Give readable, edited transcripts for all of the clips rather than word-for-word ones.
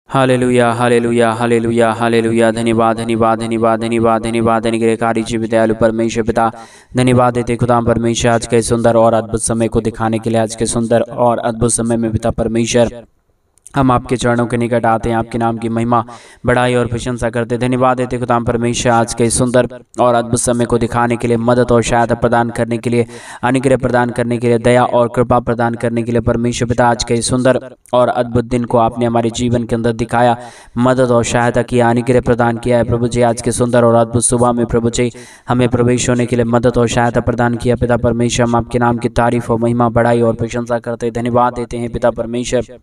Hallelujah hallelujah hallelujah hallelujah. धन्यवाद धन्यवाद धन्यवाद धन्यवाद धन्यवाद अनुग्रहकारी जी विदयालु परमेश्वर पिता, धन्यवाद देते खुदा परमेश्वर आज के सुंदर और अद्भुत समय को दिखाने के लिए। आज के सुंदर और अद्भुत समय में पिता परमेश्वर हम आपके चरणों के निकट आते हैं, आपके नाम की महिमा बढ़ाई और प्रशंसा करते। धन्यवाद देते खुदा परमेश्वर आज के सुंदर और अद्भुत समय को दिखाने के लिए, मदद और सहायता प्रदान करने के लिए, अनुग्रह प्रदान करने के लिए, दया और कृपा प्रदान करने के लिए। परमेश्वर पिता आज के सुंदर और अद्भुत दिन को आपने हमारे जीवन के अंदर दिखाया, मदद और सहायता किया, अनुग्रह प्रदान किया है प्रभु जी। आज के सुंदर और अद्भुत सुबह में प्रभु जी हमें प्रवेश होने के लिए मदद और सहायता प्रदान किया। पिता परमेश्वर हम आपके नाम की तारीफ और महिमा बढ़ाई और प्रशंसा करते धन्यवाद देते हैं पिता परमेश्वर।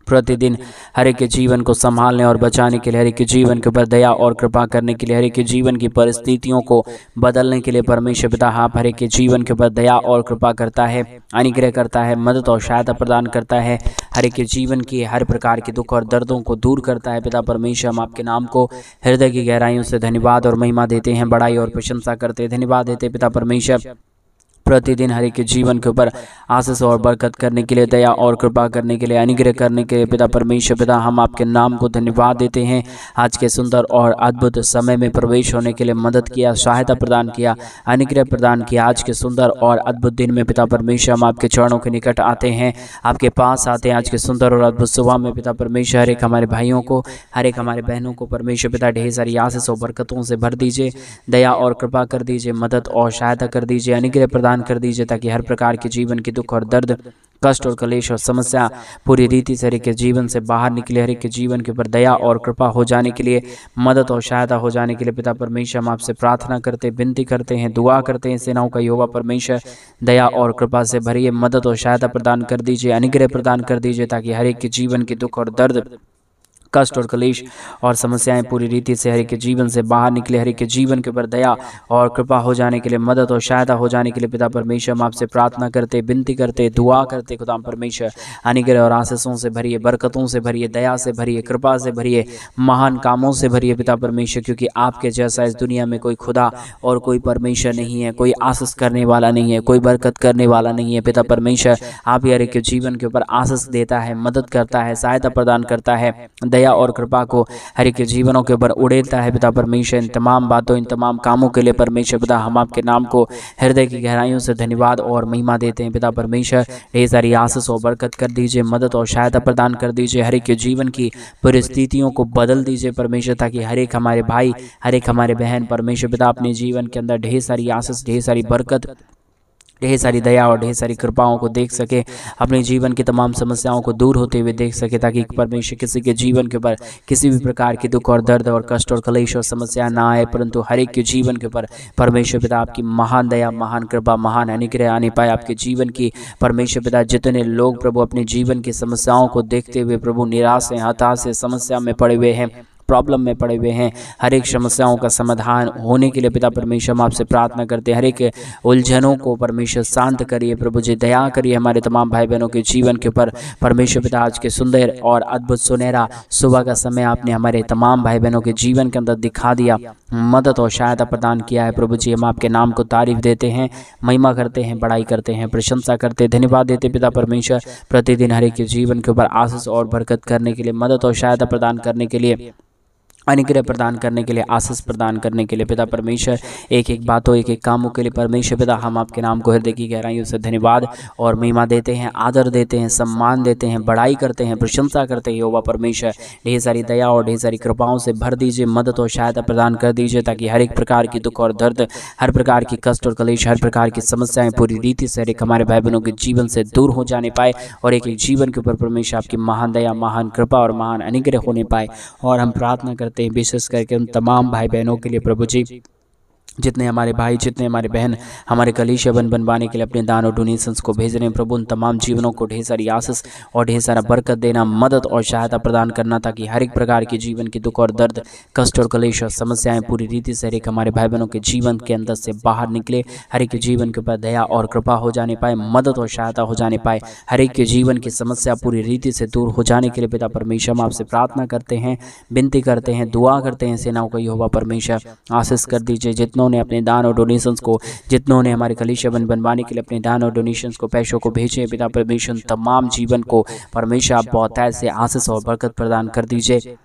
प्रतिदिन हर एक के जीवन को संभालने और बचाने के लिए, हर एक के जीवन के ऊपर दया और कृपा करने के लिए, हर एक के जीवन की परिस्थितियों को बदलने के लिए परमेश्वर पिता आप हर एक के जीवन के ऊपर दया और कृपा करता है, अनुग्रह करता है, मदद और सहायता प्रदान करता है, हर एक के जीवन की हर प्रकार के दुख और दर्दों को दूर करता है। पिता परमेश्वर हम आपके नाम को हृदय की गहराइयों से धन्यवाद और महिमा देते हैं, बड़ाई और प्रशंसा करते हैं। धन्यवाद देते पिता परमेश्वर प्रतिदिन हर एक के जीवन के ऊपर आशीष और बरकत करने के लिए, दया और कृपा करने के लिए, अनुग्रह करने के लिए। पिता परमेश्वर पिता हम आपके नाम को धन्यवाद देते हैं। आज के सुंदर और अद्भुत समय में प्रवेश होने के लिए मदद किया, सहायता प्रदान किया, अनुग्रह प्रदान किया। आज के सुंदर और अद्भुत दिन में पिता परमेश्वर हम आपके चरणों के निकट आते हैं, आपके पास आते हैं। आज के सुंदर और अद्भुत सुबह में पिता परमेश्वर हर एक हमारे भाइयों को, हर एक हमारे बहनों को परमेश्वर पिता ढेर सारी आशीष और बरकतों से भर दीजिए, दया और कृपा कर दीजिए, मदद और सहायता कर दीजिए, अनुग्रह प्रदान कर दीजिए, ताकि हर प्रकार के जीवन की दुख और दर्द, कष्ट और कलेश और समस्या पूरी रीति से हर एक के जीवन से बाहर निकले। हर एक के जीवन के ऊपर दया और कृपा हो जाने के लिए, मदद और सहायता हो जाने के लिए पिता परमेश्वर हम आपसे प्रार्थना करते, विनती करते हैं, दुआ करते हैं। सेनाओं का यहोवा परमेश्वर दया और कृपा से भरिए, मदद और सहायता प्रदान कर दीजिए, अनुग्रह प्रदान कर दीजिए, ताकि हर एक के जीवन के दुख और दर्द, कष्ट और कलेश और समस्याएं पूरी रीति से हर एक के जीवन से बाहर निकले। हर एक के जीवन के ऊपर दया और कृपा हो जाने के लिए, मदद और सहायता हो जाने के लिए पिता परमेश्वर हम आपसे प्रार्थना करते, विनती करते, दुआ करते। खुदा परमेश्वर अनुग्रह और आशीषों से भरिए, बरकतों से भरिए, दया से भरिए, कृपा से भरिए, महान कामों से भरिए पिता परमेश्वर, क्योंकि आपके जैसा इस दुनिया में कोई खुदा और कोई परमेश्वर नहीं है, कोई आशीष करने वाला नहीं है, कोई बरकत करने वाला नहीं है। पिता परमेश्वर आप ही हर एक के जीवन के ऊपर आशीष देता है, मदद करता है, सहायता प्रदान करता है, दया और कृपा को हर एक के जीवनों के ऊपर उड़ेलता है। पिता परमेश्वर इन तमाम बातों, इन तमाम कामों के लिए परमेश्वर पिता हम आपके नाम को हृदय की गहराइयों से धन्यवाद और महिमा देते हैं। पिता परमेश्वर ढेर सारी आशीष और बरकत कर दीजिए, मदद और सहायता प्रदान कर दीजिए, हर एक के जीवन की परिस्थितियों को बदल दीजिए परमेश्वर, ताकि हर एक हमारे भाई, हर एक हमारे बहन परमेश्वर पिता अपने जीवन के अंदर ढेर सारी आशीष, ढेर सारी बरकत, ढेर सारी दया और ढेर सारी कृपाओं को देख सके, अपने जीवन की तमाम समस्याओं को दूर होते हुए देख सके, ताकि परमेश्वर किसी के जीवन के ऊपर किसी भी प्रकार की दुख और दर्द और कष्ट और कलेश और समस्या ना आए, परंतु हर एक के जीवन के ऊपर परमेश्वर पिता आपकी महान दया, महान कृपा, महान अनुग्रह आने पाए। आपके जीवन की परमेश्वर पिता जितने लोग प्रभु अपने जीवन की समस्याओं को देखते हुए प्रभु निराश हैं, हताश हैं, समस्या में पड़े हुए हैं, प्रॉब्लम में पड़े हुए हैं, हर एक समस्याओं का समाधान होने के लिए पिता परमेश्वर हम आपसे प्रार्थना करते हैं। हर एक उलझनों को परमेश्वर शांत करिए प्रभु जी, दया करिए हमारे तमाम भाई बहनों के जीवन के ऊपर परमेश्वर पिता। आज के सुंदर और अद्भुत सुनहरा सुबह का समय आपने हमारे तमाम भाई बहनों के जीवन के अंदर दिखा दिया, मदद और सहायता प्रदान किया है प्रभु जी। हम आपके नाम को तारीफ देते हैं, महिमा करते हैं, बड़ाई करते हैं, प्रशंसा करते हैं, धन्यवाद देते पिता परमेश्वर। प्रतिदिन हर एक के जीवन के ऊपर आशीष और बरकत करने के लिए, मदद और सहायता प्रदान करने के लिए, अनुग्रह प्रदान करने के लिए, आशीष प्रदान करने के लिए पिता परमेश्वर, एक एक बातों, एक एक कामों के लिए परमेश्वर पिता हम आपके नाम को हृदय की गहराइयों से धन्यवाद और महिमा देते हैं, आदर देते हैं, सम्मान देते हैं, बड़ाई करते हैं, प्रशंसा करते हैं। यहोवा परमेश्वर ढेर सारी दया और ढेर सारी कृपाओं से भर दीजिए, मदद और सहायता प्रदान कर दीजिए, ताकि हर एक प्रकार की दुख और दर्द, हर प्रकार की कष्ट और कलेश, हर प्रकार की समस्याएं पूरी रीति से हर एक हमारे भाई बहनों के जीवन से दूर हो जाने पाए, और एक एक जीवन के ऊपर परमेश्वर आपकी महान दया, महान कृपा और महान अनुग्रह होने पाए। और हम प्रार्थना करते हैं विशेष करके उन तमाम भाई बहनों के लिए प्रभु जी, जितने हमारे भाई, जितने हमारे बहन हमारे कलीसिया बनवाने के लिए अपने दान और डोनेशंस को भेज रहे हैं प्रभु, उन तमाम जीवनों को ढेर सारी आशीष और ढेर सारा बरकत देना, मदद और सहायता प्रदान करना, ताकि हर एक प्रकार के जीवन की दुख और दर्द, कष्ट और कलेश और समस्याएं पूरी रीति से हर एक हमारे भाई बहनों के जीवन के अंदर से बाहर निकले। हर एक के जीवन के ऊपर दया और कृपा हो जाने पाए, मदद और सहायता हो जाने पाए, हर एक के जीवन की समस्या पूरी रीति से दूर हो जाने के लिए पिता परमेश्वर हम आपसे प्रार्थना करते हैं, विनती करते हैं, दुआ करते हैं। सेनाओं का यहोवा परमेश्वर आशीष कर दीजिए, जितनों जितनों ने अपने दान और डोनेशंस को, जितनों ने हमारे कलीसिया बनवाने के लिए अपने दान और डोनेशंस को, पैसों को भेजे पिता परमेश्वर, तमाम जीवन को परमेश्वर आप बहुतायत से आशीष और बरकत प्रदान कर दीजिए,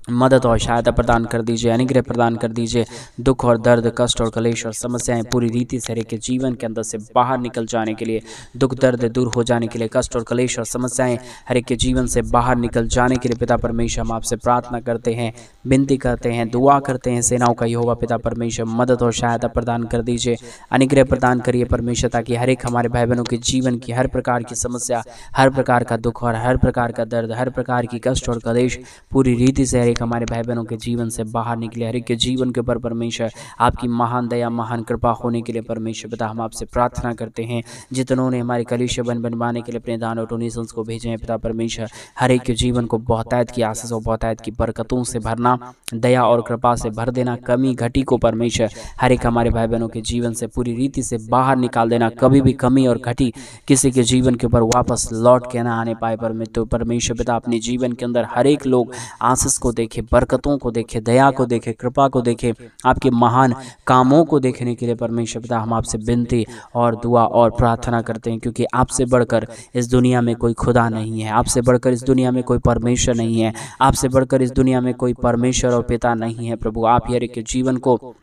मदद और सहायता प्रदान कर दीजिए, अनुग्रह प्रदान कर दीजिए। दुख और दर्द, कष्ट और क्लेश और समस्याएं पूरी रीति से हर एक के जीवन के अंदर से बाहर निकल जाने के लिए, दुख दर्द दूर हो जाने के लिए, कष्ट और क्लेश और समस्याएं हर एक के जीवन से बाहर निकल जाने के लिए पिता परमेश्वर हम आपसे प्रार्थना करते हैं, विनती करते हैं, दुआ करते हैं। सेनाओं का यहोवा पिता परमेश्वर मदद और सहायता प्रदान कर दीजिए, अनुग्रह प्रदान करिए परमेश्वर, ताकि हर एक हमारे भाई बहनों के जीवन की हर प्रकार की समस्या, हर प्रकार का दुख और हर प्रकार का दर्द, हर प्रकार की कष्ट और क्लेश पूरी रीति से हमारे भाई बहनों के जीवन से बाहर निकले। हर एक के जीवन के ऊपर परमेश्वर आपकी महान दया, महान कृपा होने के लिए परमेश्वर पिता हम आपसे प्रार्थना करते हैं। जितनों ने हमारे कलीसिया बनवाने के लिए अपने दान और डोनेशंस को भेजे हैं पिता परमेश्वर, हर एक के जीवन को बहुतायत की आशीष और बहुतायत की बरकतों से भरना, दया और कृपा से भर देना। कमी घटी को परमेश्वर हर एक हमारे भाई बहनों के जीवन से पूरी रीति से बाहर निकाल देना। कभी भी कमी और घटी किसी के जीवन के ऊपर वापस लौट के ना आने पाए परमेश्वर पिता अपने जीवन के अंदर हर एक लोग आशीष को देखे, बरकतों को देखे, दया को देखे, कृपा को देखे, आपके महान कामों को देखने के लिए परमेश्वर पिता हम आपसे विनती और दुआ और प्रार्थना करते हैं, क्योंकि आपसे बढ़कर इस दुनिया में कोई खुदा नहीं है, आपसे बढ़कर इस दुनिया में कोई परमेश्वर नहीं है, आपसे बढ़कर इस दुनिया में कोई परमेश्वर और पिता नहीं है। प्रभु आप हर एक के जीवन को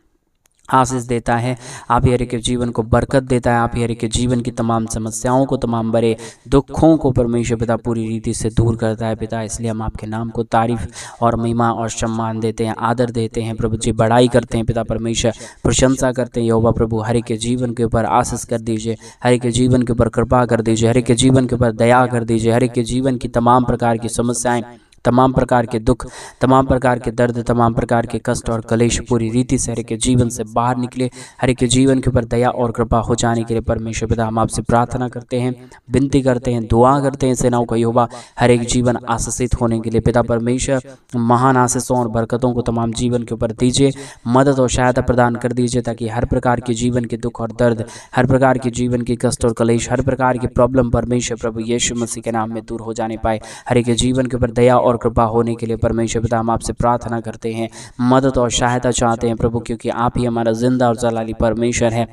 आशीष देता है, आप हर एक के जीवन को बरकत देता है, आप हर एक के जीवन की तमाम समस्याओं को, तमाम बड़े दुखों को परमेश्वर पिता पूरी रीति से दूर करता है पिता। इसलिए हम आपके नाम को तारीफ और महिमा और सम्मान देते हैं, आदर देते हैं प्रभु जी, बड़ाई करते हैं पिता परमेश्वर, प्रशंसा करते हैं। यहोवा प्रभु हर एक के जीवन के ऊपर आशीष कर दीजिए, हर एक के जीवन के ऊपर कृपा कर दीजिए, हर एक के जीवन के ऊपर दया कर दीजिए, हर एक के जीवन की तमाम प्रकार की समस्याएं, तमाम प्रकार के दुख, तमाम प्रकार के दर्द, तमाम प्रकार के कष्ट और क्लेश पूरी रीति से हर एक के जीवन से बाहर निकले। हर एक के जीवन के ऊपर दया और कृपा हो जाने के लिए परमेश्वर पिता हम आपसे प्रार्थना करते हैं, विनती करते हैं, दुआ करते हैं। सेनाओं का यहोवा हर एक जीवन आशीषित होने के लिए पिता परमेश्वर महान आशीषों और बरकतों को तमाम जीवन के ऊपर दीजिए, मदद और सहायता प्रदान कर दीजिए, ताकि हर प्रकार के जीवन के दुख और दर्द, हर प्रकार के जीवन की कष्ट और क्लेश, हर प्रकार की प्रॉब्लम परमेश्वर प्रभु यीशु मसीह के नाम में दूर हो जाने पाए। हर एक के जीवन के ऊपर दया और कृपा होने के लिए परमेश्वर पिता हम आपसे प्रार्थना करते हैं, मदद और सहायता चाहते हैं प्रभु, क्योंकि आप ही हमारा जिंदा और जलाली परमेश्वर है,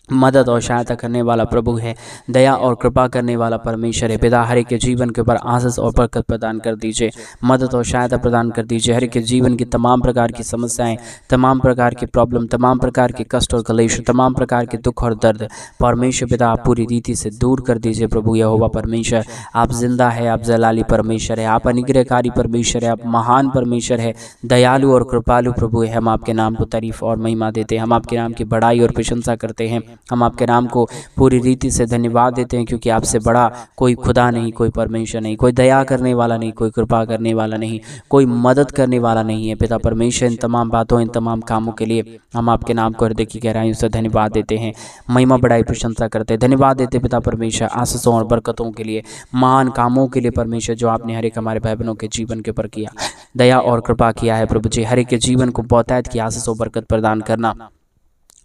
मदद और सहायता करने वाला प्रभु है, दया और कृपा करने वाला परमेश्वर है पिता। हर एक के जीवन के ऊपर आशीष और बरकत प्रदान कर दीजिए, मदद और सहायता प्रदान कर दीजिए। हर एक के जीवन की तमाम प्रकार की समस्याएं, तमाम प्रकार की प्रॉब्लम, तमाम प्रकार के कष्ट और क्लेश, तमाम प्रकार के दुख और दर्द परमेश्वर पिता आप पूरी रीति से दूर कर दीजिए प्रभु। यहोवा परमेश्वर आप जिंदा है, आप जलाली परमेश्वर है, आप अनुग्रहकारी परमेश्वर है, आप महान परमेश्वर है, दयालु और कृपालु प्रभु है। हम आपके नाम को तारीफ और महिमा देते हैं, हम आपके नाम की बड़ाई और प्रशंसा करते हैं, हम आपके नाम को पूरी रीति से धन्यवाद देते हैं, क्योंकि आपसे बड़ा कोई खुदा नहीं, कोई परमेश्वर नहीं, कोई दया करने वाला नहीं, कोई कृपा करने वाला नहीं, कोई मदद करने वाला नहीं है पिता परमेश्वर। इन तमाम बातों, इन तमाम कामों के लिए हम आपके नाम को हृदय की गहराइयों से धन्यवाद देते हैं, महिमा बड़ाई प्रशंसा करते हैं, धन्यवाद देते पिता परमेश्वर आशीषों और बरकतों के लिए, महान कामों के लिए परमेश्वर, जो आपने हर एक हमारे भाई बहनों के जीवन के ऊपर किया, दया और कृपा किया है प्रभु जी। हर एक के जीवन को बहुतायत की आशीष और बरकत प्रदान करना,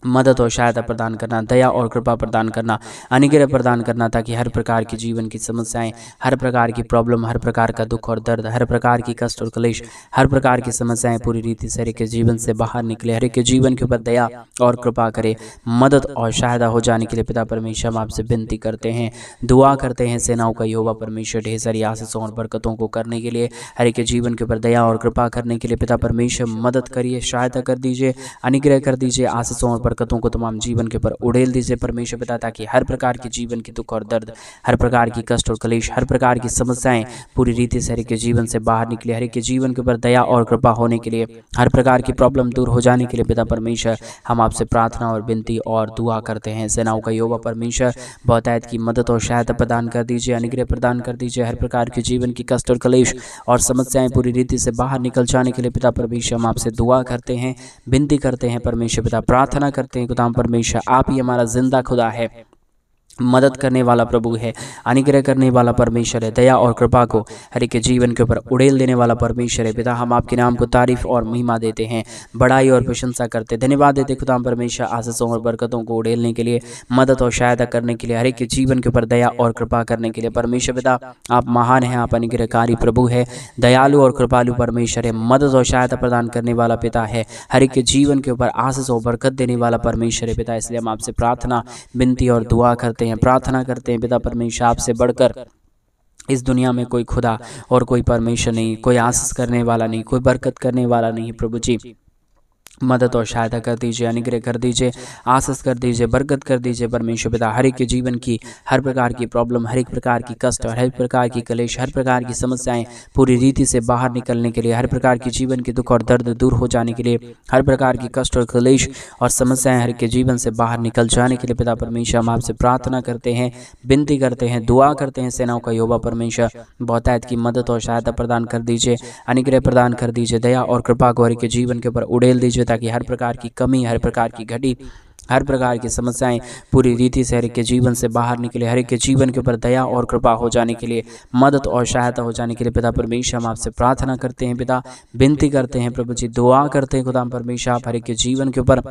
मदद और सहायता प्रदान करना, दया और कृपा प्रदान करना, अनुग्रह प्रदान करना, ताकि हर प्रकार की जीवन की समस्याएं, हर प्रकार की प्रॉब्लम, हर प्रकार का दुख और दर्द, हर प्रकार की कष्ट और क्लेश, हर प्रकार की समस्याएं पूरी रीति से हर एक के जीवन से बाहर निकले। हर एक के जीवन के ऊपर दया और कृपा करे, मदद और सहायता हो जाने के लिए पिता परमेश्वर हम आपसे विनती करते हैं, दुआ करते हैं। सेनाओं का यहोवा परमेश्वर ढेर सारी आशीषों और बरकतों को करने के लिए, हर एक के जीवन के ऊपर दया और कृपा करने के लिए पिता परमेश्वर मदद करिए, सहायता कर दीजिए, अनुग्रह कर दीजिए, आशीषों और बरकतों को तमाम जीवन के ऊपर उड़ेल दीजिए परमेश्वर पिता, ताकि हर प्रकार के जीवन की दुख और दर्द, हर प्रकार की कष्ट और क्लेश, हर प्रकार की समस्याएं पूरी रीति से हर एक के जीवन से बाहर निकले। हर एक के जीवन के ऊपर दया और कृपा होने के लिए, हर प्रकार की प्रॉब्लम दूर हो जाने के लिए पिता परमेश्वर हम आपसे प्रार्थना और विनती और दुआ करते हैं। सेनाओं का यहोवा परमेश्वर बहुतायत की मदद और सहायता प्रदान कर दीजिए, अनुग्रह प्रदान कर दीजिए। हर प्रकार के जीवन की कष्ट और क्लेश और समस्याएं पूरी रीति से बाहर निकल जाने के लिए पिता परमेश्वर हम आपसे दुआ करते हैं, विनती करते हैं परमेश्वर पिता, प्रार्थना करते हैं खुदा परमेश्वर, आप ही हमारा जिंदा खुदा है, मदद करने वाला प्रभु है, अनुग्रह करने वाला परमेश्वर है, दया और कृपा को हर एक के जीवन के ऊपर उड़ेल देने वाला परमेश्वर है। पिता, हम आपके नाम को तारीफ और महिमा देते हैं, बड़ाई और प्रशंसा करते, धन्यवाद देते खुदा परमेश्वर, आशीषों और बरकतों को उड़ेलने के लिए, मदद और सहायता करने के लिए, हर एक के जीवन के ऊपर दया और कृपा करने के लिए। परमेश्वर पिता, आप महान हैं, आप अनुग्रहकारी प्रभु है, दयालु और कृपालु परमेश्वर है, मदद और सहायता प्रदान करने वाला पिता है, हर एक के जीवन के ऊपर आशीष और बरकत देने वाला परमेश्वर है। पिता, इसलिए हम आपसे प्रार्थना, विनती और दुआ करते हैं, प्रार्थना करते हैं पिता परमेश्वर, आपसे बढ़कर इस दुनिया में कोई खुदा और कोई परमेश्वर नहीं, कोई आशीष करने वाला नहीं, कोई बरकत करने वाला नहीं। प्रभु जी, मदद और सहायता कर दीजिए, अनुग्रह कर दीजिए, आशीष कर दीजिए, बरकत कर दीजिए परमेश्वर पिता। हर एक के जीवन की हर प्रकार की प्रॉब्लम, हर एक प्रकार की कष्ट और हर प्रकार की कलेश, हर प्रकार की समस्याएं पूरी रीति से बाहर निकलने के लिए, हर प्रकार की जीवन की दुख और दर्द दूर हो जाने के लिए, हर प्रकार की कष्ट और कलेश और समस्याएं हर के जीवन से बाहर निकल जाने के लिए पिता परमेश्वर, हम आपसे प्रार्थना करते हैं, विनती करते हैं, दुआ करते हैं। सेनाओं का यहोवा परमेश्वर, बहुतायत की मदद और सहायता प्रदान कर दीजिए, अनुग्रह प्रदान कर दीजिए, दया और कृपा को हर के जीवन के ऊपर उड़ेल दीजिए, ताकि हर प्रकार की कमी, हर प्रकार की घटी, हर प्रकार की समस्याएं पूरी रीति से हर एक के जीवन से बाहर निकले, हर एक के जीवन के ऊपर दया और कृपा हो जाने के लिए, मदद और सहायता हो जाने के लिए पिता परमेश्वर, हम आपसे प्रार्थना करते हैं पिता, विनती करते हैं प्रभु जी, दुआ करते हैं खुदा परमेश्वर, आप हर एक के जीवन के ऊपर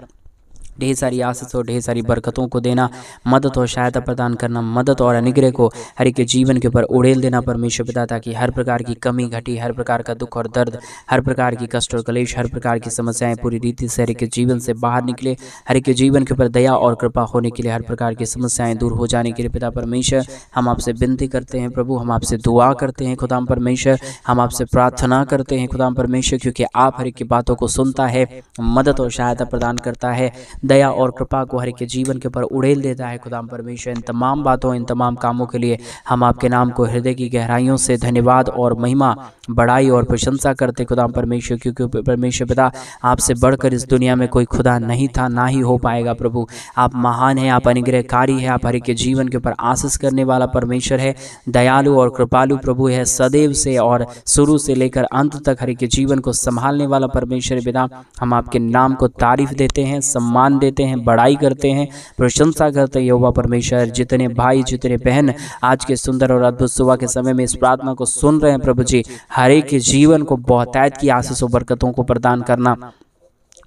ढेर सारी आशीष और ढेर सारी बरकतों को देना, मदद और सहायता प्रदान करना, मदद और अनुग्रह को हर एक के जीवन के ऊपर उड़ेल देना परमेश्वर पिता, ताकि हर प्रकार की कमी घटी, हर प्रकार का दुख और दर्द, हर प्रकार की कष्ट और कलेश, हर प्रकार की समस्याएं पूरी रीति से हर एक के जीवन से बाहर निकले, हर एक के जीवन के ऊपर दया और कृपा होने के लिए, हर प्रकार की समस्याएं दूर हो जाने के लिए पिता परमेश्वर, हम आपसे विनती करते हैं प्रभु, हम आपसे दुआ करते हैं खुदा परमेश्वर, हम आपसे प्रार्थना करते हैं खुदा परमेश्वर, क्योंकि आप हर एक की बातों को सुनता है, मदद और सहायता प्रदान करता है, दया और कृपा को हर एक के जीवन के ऊपर उड़ेल देता है खुदा परमेश्वर। इन तमाम बातों, इन तमाम कामों के लिए हम आपके नाम को हृदय की गहराइयों से धन्यवाद और महिमा, बड़ाई और प्रशंसा करते खुदा परमेश्वर, क्योंकि परमेश्वर पिता, आपसे बढ़कर इस दुनिया में कोई खुदा नहीं था, ना ही हो पाएगा प्रभु। आप महान हैं, आप अनुग्रहकारी है, आप हर एक के जीवन के ऊपर आशीष करने वाला परमेश्वर है, दयालु और कृपालु प्रभु है, सदैव से और शुरू से लेकर अंत तक हर एक के जीवन को संभालने वाला परमेश्वर पिता। हम आपके नाम को तारीफ देते हैं, सम्मान देते हैं, बड़ाई करते हैं, प्रशंसा करते हैं यहोवा परमेश्वर। जितने भाई, जितने बहन आज के सुंदर और अद्भुत सुबह के समय में इस प्रार्थना को सुन रहे हैं प्रभु जी, हर एक के जीवन को बहुतायत की आशीष और बरकतों को प्रदान करना,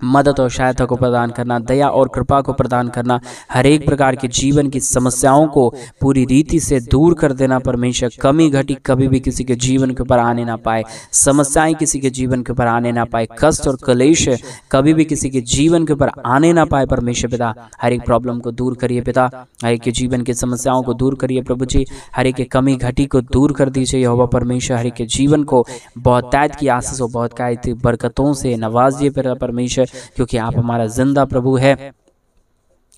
मदद और सहायता को प्रदान करना, दया और कृपा को प्रदान करना, हर एक प्रकार के जीवन की समस्याओं को पूरी रीति से दूर कर देना परमेश्वर। कमी घटी कभी भी किसी के जीवन के ऊपर आने ना पाए, समस्याएं किसी के जीवन के ऊपर आने ना पाए, कष्ट और कलेश कभी भी किसी के जीवन के ऊपर आने ना पाए परमेश्वर पिता। हर एक प्रॉब्लम को दूर करिए पिता, हर एक के जीवन की समस्याओं को दूर करिए प्रभु जी, हर एक के कमी घटी को दूर कर दीजिए यहोवा परमेश्वर। हर एक के जीवन को बहुतायत की आशीष और बहुतायत की बरकतों से नवाजिए परमेश्वर, क्योंकि आप हमारा जिंदा प्रभु है,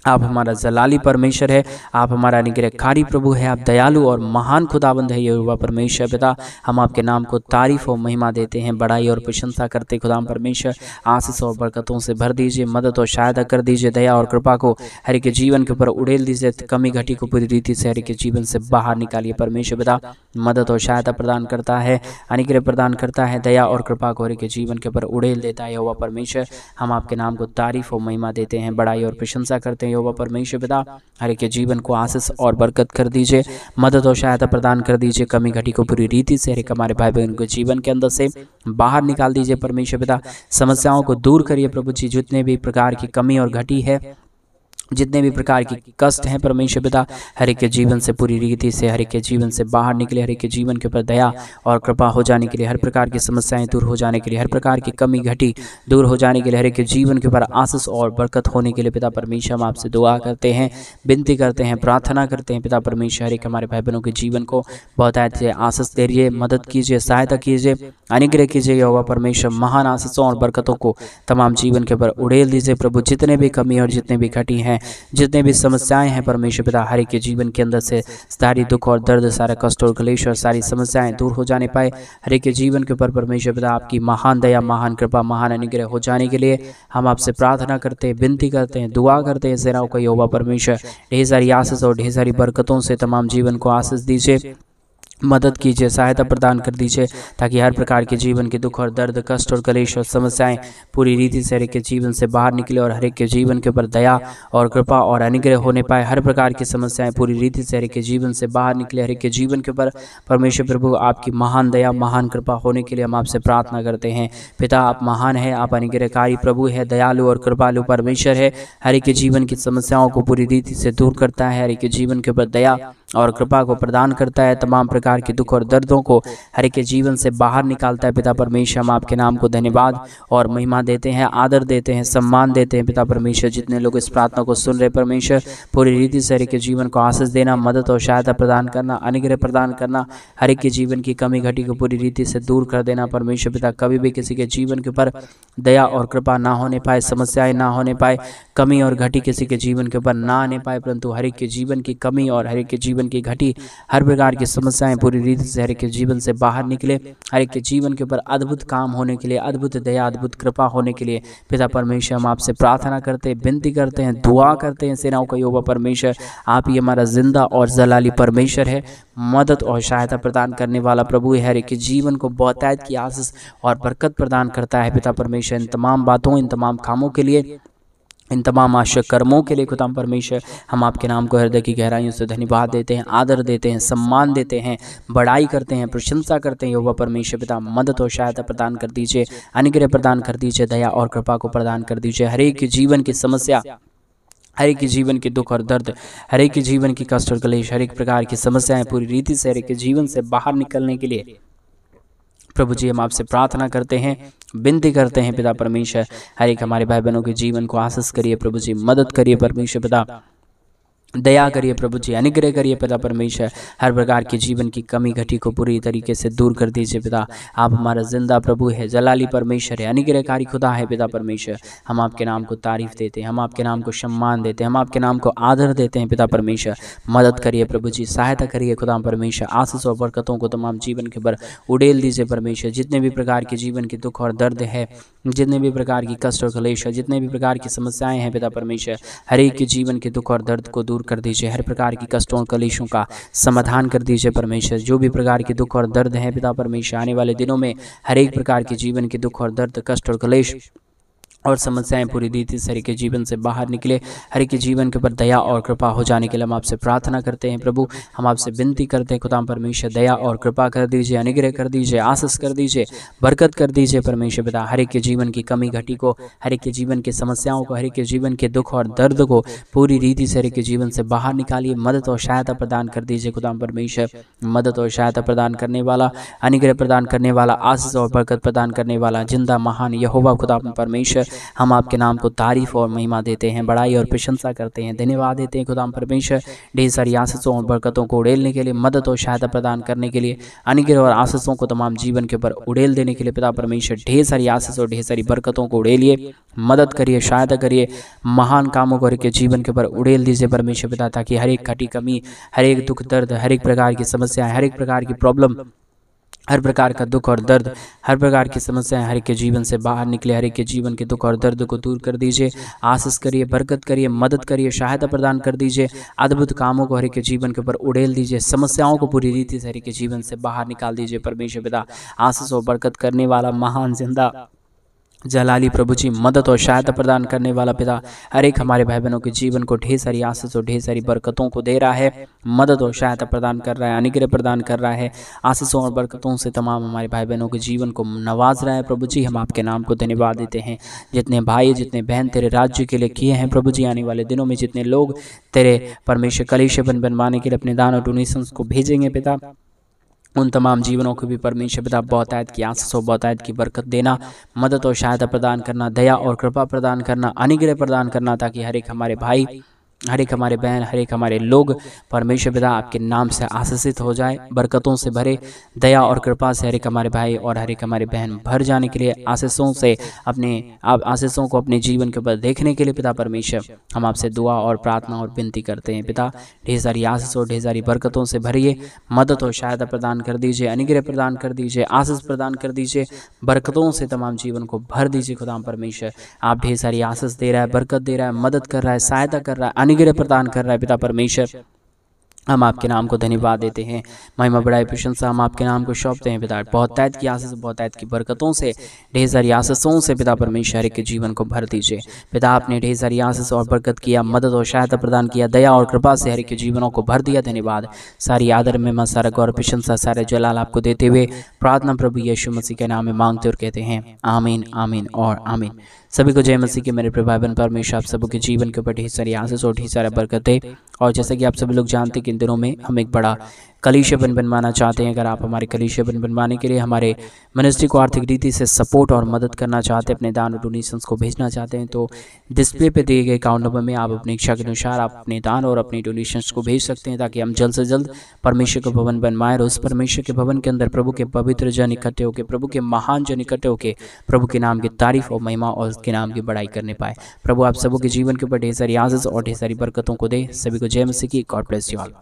आप हमारा जलाली परमेश्वर है, आप हमारा अनुग्रहकारी प्रभु है, आप दयालु और महान खुदाबंद है यहोवा परमेश्वर पिता। हम आपके नाम को तारीफ और महिमा देते हैं, बड़ाई और प्रशंसा करते खुदा परमेश्वर। आशीष और बरकतों से भर दीजिए, मदद और सहायता कर दीजिए, दया और कृपा को हर एक के जीवन के ऊपर उड़ेल दीजिए, कमी घटी को पूरी रीति से हर एक के जीवन से बाहर निकालिए परमेश्वर पिता। मदद और सहायता प्रदान करता है, अनुग्रह प्रदान करता है, दया और कृपा को हर एक के जीवन के ऊपर उड़ेल देता है यहोवा परमेश्वर। हम आपके नाम को तारीफ और महिमा देते हैं, बड़ाई और प्रशंसा करते हैं यहोवा परमेश्वर पिता। हर एक के जीवन को आशीष और बरकत कर दीजिए, मदद और सहायता प्रदान कर दीजिए, कमी घटी को पूरी रीति से हर एक हमारे भाई बहन के जीवन के अंदर से बाहर निकाल दीजिए परमेश्वर पिता। समस्याओं को दूर करिए प्रभु जी, जितने भी प्रकार की कमी और घटी है, जितने भी प्रकार की कष्ट हैं परमेश्वर पिता, हर एक के जीवन से पूरी रीति से हर एक के जीवन से बाहर निकले, हर एक के जीवन के ऊपर दया और कृपा हो जाने के लिए, हर प्रकार की समस्याएं दूर हो जाने के लिए, हर प्रकार की कमी घटी दूर हो जाने के लिए, हर एक के जीवन के ऊपर आशीष और बरकत होने के लिए पिता परमेश्वर हम आपसे दुआ करते हैं, विनती करते हैं, प्रार्थना करते हैं पिता परमेश्वर। हर एक हमारे भाई बहनों के जीवन को बहुतायत से आशीष दीजिए, मदद कीजिए, सहायता कीजिए, अनुग्रह कीजिए यहोवा परमेश्वर। महान आशीषों और बरकतों को तमाम जीवन के ऊपर उड़ेल दीजिए प्रभु। जितने भी कमी और जितने भी घटी हैं, जितने भी समस्याएं हैं परमेश्वर पिता, हर एक के जीवन के अंदर से सारी दुख और दर्द, सारा कष्ट और क्लेश और सारी समस्याएं दूर हो जाने पाए। हर एक के जीवन के ऊपर परमेश्वर पिता आपकी महान दया, महान कृपा, महान अनुग्रह हो जाने के लिए हम आपसे प्रार्थना करते हैं, विनती करते हैं, दुआ करते हैं सेनाओं का यहोवा परमेश्वर। ढेर सारी आशीष और ढेर सारी बरकतों से तमाम जीवन को आशीष दीजिए, मदद कीजिए, सहायता प्रदान कर दीजिए, ताकि हर प्रकार के जीवन के दुख और दर्द, कष्ट और कलेश और समस्याएं पूरी रीति से हर एक के जीवन से बाहर निकले और हर एक के जीवन के ऊपर दया और कृपा और अनुग्रह होने पाए। हर प्रकार की समस्याएं पूरी रीति से हर एक के जीवन से बाहर निकले। हर एक के जीवन के ऊपर परमेश्वर प्रभु आपकी महान दया, महान कृपा होने के लिए हम आपसे प्रार्थना करते हैं। पिता, आप महान है, आप अनुग्रहकारी प्रभु है, दयालु और कृपालु परमेश्वर है। हर एक के जीवन की समस्याओं को पूरी रीति से दूर करता है, हर एक के जीवन के ऊपर दया और कृपा को प्रदान करता है, तमाम प्रकार के दुख और दर्दों को हर एक के जीवन से बाहर निकालता है। पिता परमेश्वर, हम आपके नाम को धन्यवाद और महिमा देते हैं, आदर देते हैं, सम्मान देते हैं। पिता परमेश्वर, जितने लोग इस प्रार्थना को सुन रहे परमेश्वर, पूरी रीति से हर एक के जीवन को आशीष देना, मदद और सहायता प्रदान करना, अनुग्रह प्रदान करना, हर एक के जीवन की कमी घटी को पूरी रीति से दूर कर देना। परमेश्वर पिता, कभी भी किसी के जीवन के ऊपर दया और कृपा ना होने पाए, समस्याएं ना होने पाए, कमी और घटी किसी के जीवन के ऊपर ना आने पाए, परंतु हर एक के जीवन की कमी और हर एक के जीवन की घटी, हर प्रकार की समस्याएं पूरी रीति से हर एक के जीवन से बाहर निकले। हर एक के जीवन के ऊपर अद्भुत काम होने के लिए, अद्भुत दया, अद्भुत कृपा होने के लिए पिता परमेश्वर हम आपसे प्रार्थना करते हैं, विनती करते हैं, दुआ करते हैं। सेनाओं का यहोवा परमेश्वर, आप ही हमारा जिंदा और जलाली परमेश्वर है, मदद और सहायता प्रदान करने वाला प्रभु है। हर एक के जीवन को बहुतायत की आशीष और बरकत प्रदान करता है। पिता परमेश्वर, इन तमाम बातों, इन तमाम कामों के लिए, इन तमाम आश्चर्य कर्मों के लिए खुदा परमेश्वर, हम आपके नाम को हृदय की गहराइयों से धन्यवाद देते हैं, आदर देते हैं, सम्मान देते हैं, बड़ाई करते हैं, प्रशंसा करते हैं। यहोवा परमेश्वर पिता, मदद और सहायता प्रदान कर दीजिए, अनुग्रह प्रदान कर दीजिए, दया और कृपा को प्रदान कर दीजिए। हर एक जीवन की समस्या, हर एक के जीवन के दुख और दर्द, हर एक के जीवन की कष्ट और क्लेश, हर एक प्रकार की समस्याएं पूरी रीति से हर एक के जीवन से बाहर निकलने के लिए प्रभु जी हम आपसे प्रार्थना करते हैं, विनती करते हैं। पिता परमेश्वर, हर एक हमारे भाई बहनों के जीवन को आशीष करिए प्रभु जी, मदद करिए परमेश्वर पिता, दया करिए प्रभु जी, अनुग्रह करिए पिता परमेश्वर। हर प्रकार के जीवन की कमी घटी को पूरी तरीके से दूर कर दीजिए पिता। आप हमारा जिंदा प्रभु है, जलाली परमेश्वर है, अनुग्रहकारी खुदा है। पिता परमेश्वर, हम आपके नाम को तारीफ देते हैं, हम आपके नाम को सम्मान देते हैं, हम आपके नाम को आदर देते हैं। पिता परमेश्वर, मदद करिए प्रभु जी, सहायता करिए खुदा परमेश्वर। आशीष और बरकतों को तमाम जीवन के ऊपर उड़ेल दीजिए परमेश्वर। जितने भी प्रकार के जीवन के दुख और दर्द है, जितने भी प्रकार की कष्ट और क्लेश है, जितने भी प्रकार की समस्याएं हैं पिता परमेश्वर, हर एक के जीवन के दुख और दर्द को दूर कर दीजिए। हर प्रकार की कष्टों और कलेशों का समाधान कर दीजिए परमेश्वर। जो भी प्रकार के दुख और दर्द है पिता परमेश्वर, आने वाले दिनों में हर एक प्रकार के जीवन के दुख और दर्द, कष्ट और कलेश और समस्याएं पूरी रीति से हर एक के जीवन से बाहर निकले। हर एक के जीवन के ऊपर दया और कृपा हो जाने के लिए हम आपसे प्रार्थना करते हैं प्रभु। हम आपसे विनती करते हैं खुदा परमेश्वर, दया और कृपा कर दीजिए, अनुग्रह कर दीजिए, आशीष कर दीजिए, बरकत कर दीजिए परमेश्वर पिता। हर एक के जीवन की कमी घटी को, हर एक के जीवन की समस्याओं को, हर एक के जीवन के दुख और दर्द को पूरी रीति से हर एक के जीवन से बाहर निकालिए। मदद और सहायता प्रदान कर दीजिए खुदा परमेश्वर। मदद और सहायता प्रदान करने वाला, अनुग्रह प्रदान करने वाला, आशीष और बरकत प्रदान करने वाला जिंदा महान यहोवा खुदा परमेश्वर, हम आपके नाम को तारीफ और महिमा देते हैं, बड़ाई और प्रशंसा करते हैं, धन्यवाद देते हैं खुदा परमेश्वर। ढेर सारी आशीषों और बरकतों को उड़ेलने के लिए, मदद और सहायता प्रदान करने के लिए, अनुग्रह और आशीषों को तमाम जीवन के ऊपर उड़ेल देने के लिए पिता परमेश्वर, ढेर सारी आशीष और ढेर सारी बरकतों को उड़ेलिए, मदद करिए, सहायता करिए, महान कामों को हर एक जीवन के ऊपर उड़ेल दीजिए परमेश्वर पिता, ताकि हर एक घटी कमी, हर एक दुख दर्द, हर एक प्रकार की समस्या, हर एक प्रकार की प्रॉब्लम, हर प्रकार का दुख और दर्द, हर प्रकार की समस्याएं हर एक के जीवन से बाहर निकले। हर एक के जीवन के दुख और दर्द को दूर कर दीजिए, आशीष करिए, बरकत करिए, मदद करिए, सहायता प्रदान कर दीजिए, अद्भुत कामों को हर एक के जीवन के ऊपर उड़ेल दीजिए, समस्याओं को पूरी रीति से हर एक के जीवन से बाहर निकाल दीजिए परमेश्वर पिता। आशीष और बरकत करने वाला महान जिंदा जलाली प्रभु जी, मदद और सहायता प्रदान करने वाला पिता, हर एक हमारे भाई बहनों के जीवन को ढेर सारी आशीष और ढेर सारी बरकतों को दे रहा है, मदद और सहायता प्रदान कर रहा है, अनुग्रह प्रदान कर रहा है, आशीषों और बरकतों से तमाम हमारे भाई बहनों के जीवन को नवाज रहा है प्रभु जी। हम आपके नाम को धन्यवाद देते हैं। जितने भाई, जितने बहन तेरे राज्य के लिए किए हैं प्रभु जी, आने वाले दिनों में जितने लोग तेरे परमेश्वर कलीसिया बनवाने के लिए अपने दान और डोनेशंस को भेजेंगे पिता, उन तमाम जीवनों को भी परमेश्वर पिता बहुतायत की आशीष और बहुतायत की बरकत देना, मदद और सहायता प्रदान करना, दया और कृपा प्रदान करना, अनुग्रह प्रदान करना, ताकि हर एक हमारे भाई, हर एक हमारे बहन, हर एक हमारे लोग परमेश्वर पिता आपके नाम से आशीषित हो जाए, बरकतों से भरे, दया और कृपा से हर एक हमारे भाई और हर एक हमारे बहन भर जाने के लिए, आशीषों से आशीषों को अपने जीवन के ऊपर देखने के लिए पिता परमेश्वर हम आपसे दुआ और प्रार्थना और विनती करते हैं पिता। ढेर सारी आशीष और ढेर सारी बरकतों से भरिए, मदद और सहायता प्रदान कर दीजिए, अनुग्रह प्रदान कर दीजिए, आशीष प्रदान कर दीजिए, बरकतों से तमाम जीवन को भर दीजिए खुदा परमेश्वर। आप ढेर सारी आशीष दे रहा है, बरकत दे रहा है, मदद कर रहा है, सहायता कर रहा है, अनुग्रह प्रदान कर रहा है पिता परमेश्वर। हम आपके नाम को धन्यवाद देते हैं, महिमा बड़ाई प्रशंसा हम आपके नाम को सौंपते हैं पिता। बहुत तैत की आशीष, बहुत तैत की बरकतों से, ढेर सारी आशीषों से पिता परमेश्वर के जीवन को भर दीजिए पिता। आपने ढेर सारी आशीष और बरकत किया, मदद और सहायता प्रदान किया, दया और कृपा से हर एक के जीवनों को भर दिया। धन्यवाद। सारी आदर में सारा गौर प्रशंसा सारे जलाल आपको देते हुए प्रार्थना प्रभु यीशु मसीह के नाम में मांगते और कहते हैं आमीन, आमीन और आमीन। सभी को जय मसीह के मेरे प्रभाव परमेश्वर आप सबके जीवन के ऊपर ढेर सारी आशीष और ढेर सारा बरकत है। और जैसा कि आप सभी लोग जानते हैं कि इन दिनों में हम एक बड़ा कलीसिया बनवाना चाहते हैं। अगर आप हमारे कलीसिया बनवाने के लिए हमारे मिनिस्ट्री को आर्थिक रीति से सपोर्ट और मदद करना चाहते हैं, अपने दान और डोनेशंस को भेजना चाहते हैं, तो डिस्प्ले पे दिए गए अकाउंट नंबर में आप अपनी इच्छा के अनुसार आप अपने दान और अपनी डोनेशंस को भेज सकते हैं, ताकि हम जल्द से जल्द परमेश्वर का भवन बनवाएं। और उस परमेश्वर के भवन के अंदर प्रभु के पवित्र जन इकट्ठे होकर, प्रभु के महान जन इकट्ठे होकर प्रभु के नाम की तारीफ और महिमा और उसके नाम की बड़ाई करने पाए। प्रभु आप सबों के जीवन के ऊपर ढेर सारी आशीष और ढेर सारी बरकतों को दे। सभी को जय मसीह की। God bless you all.